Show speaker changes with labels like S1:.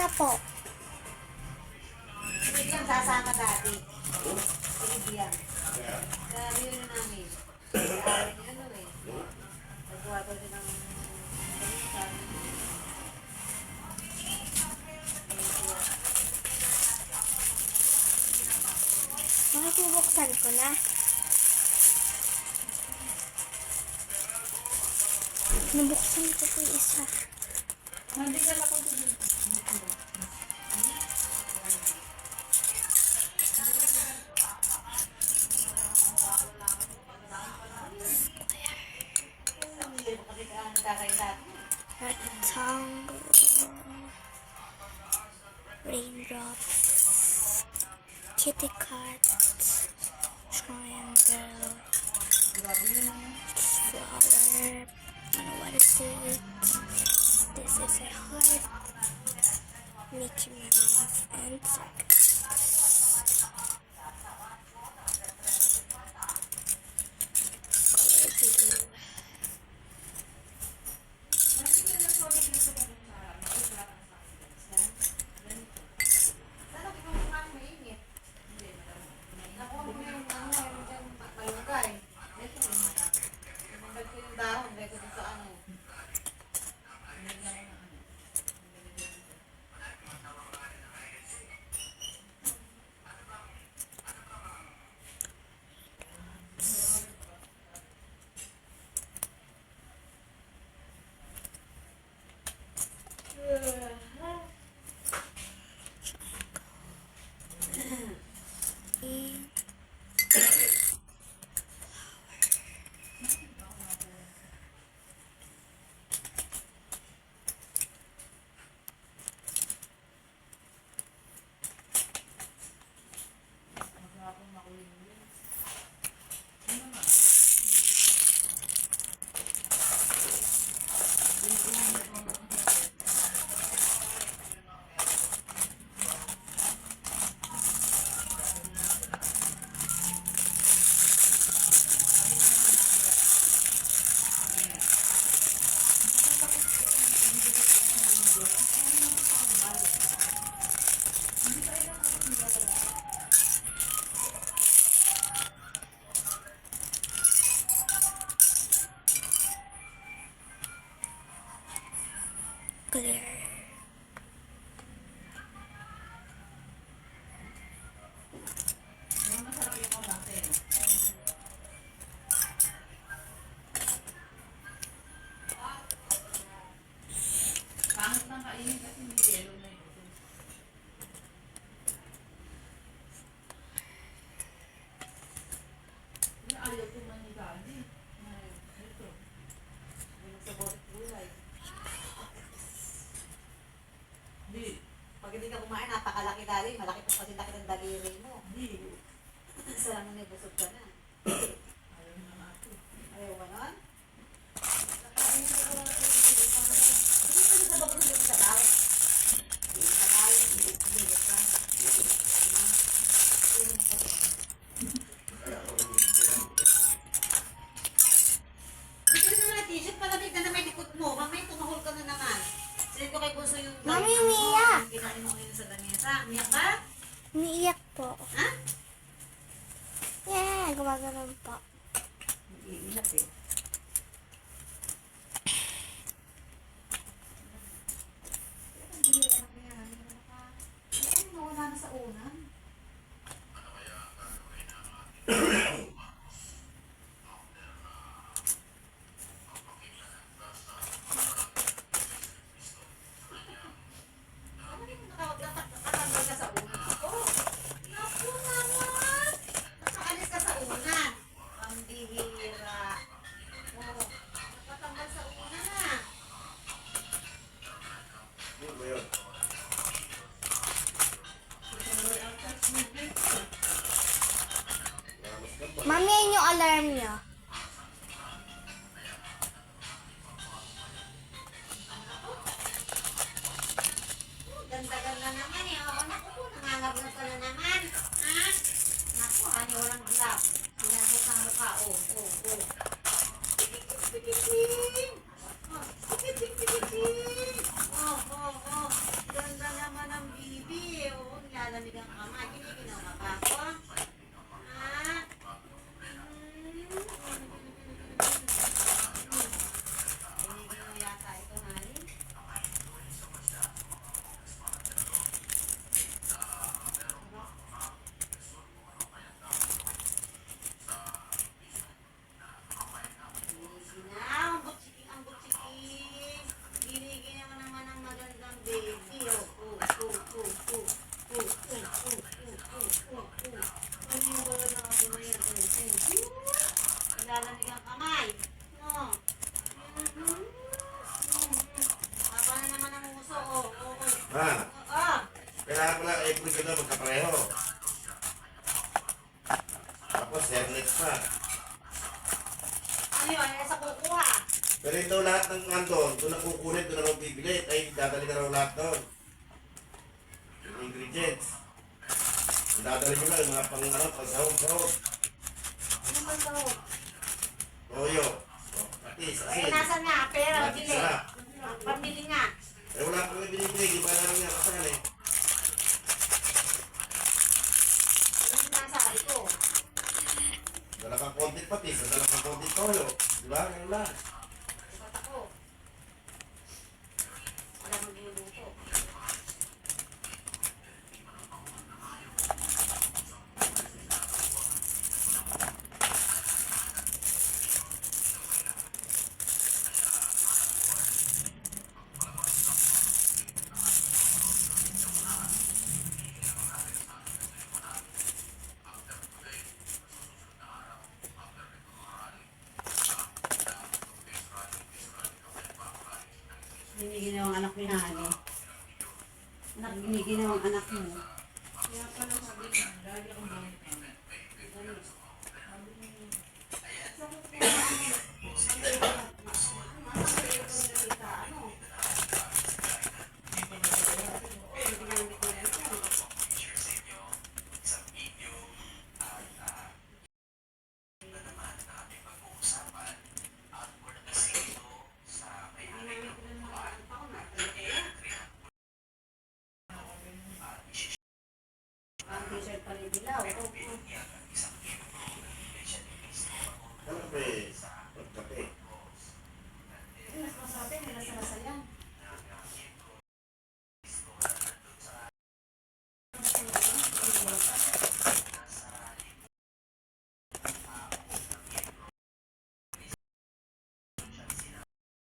S1: na po.
S2: Bigyan sasama dati. Bigyan. Sabi yun namin. Sabi ni ano eh. Nagawa ko din ng
S1: Makikibuksan ko na. Nabuksan ko po isa.
S2: Nandito ako din.
S1: Rectangle. Raindrops. Kitty cat. Triangle. Flower. I don't know what is it. This is a heart. Mickey Mouse and circus. Color blue. Clear.
S2: pangit ng kainin kasi hindi yellow na yun. Ayaw ko man ni Gandhi. Ito. Sa bote gulay. Hindi. Pag hindi ka kumain, napakalaki dali. Malaki pa kasi laki ng daliri mo. Hindi. Sarang mo na busog ka na. Ayaw na nga ito. Ayaw ka nun? Nakain ko ko lang ito. Hindi pa nasa bakit yung sa tao. Sa tao, hindi ka. Bigyan naman na t-shirt, palamig na naman likod mo. Mamay, tumahol ka na naman. Sinin ko kay Bunso yung
S1: Mami, umiiyak.
S2: kinain mo ngayon sa lamesa. Umiyak ba?
S1: Umiiyak po.
S2: Ha?
S1: Yeah, gumagano'n po.
S2: Iiyak eh. Nawala na sa unan. Nakatanggal ka sa unan. Oh, naku naman. Nakaalis ka sa unan. Pambihira. Oh, nakatanggal sa unan na.
S1: Mami, yun yung alarm niya.
S2: Ganda-ganda naman eh. Oo, naku, nangangabot ka na naman. Ha? Naku, hani walang glove. Sinabot ang mukha. Oh, oh, oh. Pikiting! Oh, pikiting! Oh, oh, oh. Ganda naman. Naglalamig ang kamay. Giniginaw ka pa ako? Ha? Giniginaw yata ito, honey. Giniginaw, ang butsiking, ang butsiking. Giniginaw naman ang magandang baby. Ano yung wala na ako na yan? Naglalamig ang kamay. No. Haba na naman ang uso.
S3: Ha?
S2: Ah,
S3: Kailangan pala i-pulis ka doon magkapareho. Tapos, hairnet pa.
S2: ano yun? Sa kukuha.
S3: Pero ito lahat ng nandun, doon na kukunin, doon na lang bibili. Ay, dadali ka raw lahat doon. Yung ingredients. Dadali nyo lang yung mga pang-sahog-sahog.
S2: Ano ba ito?
S3: Toyo. Patis,
S2: Eh,
S3: asin.
S2: nasan nga? Pera,
S3: Patis,
S2: bili.
S3: sarap.
S2: Pambili nga.
S3: Eh, wala pang binibili. Di ba lang yan? Kasalan eh.
S2: Ano yung nasa ito?
S3: Dala kang konting patis, dala kang konting toyo. Di ba? Ganun lang.
S2: Ikot ako. Wala mong niluluto. Giniginaw ang anak ni Hani. Giniginaw ang anak mo.
S4: Kaya pala sabi niya, lagi akong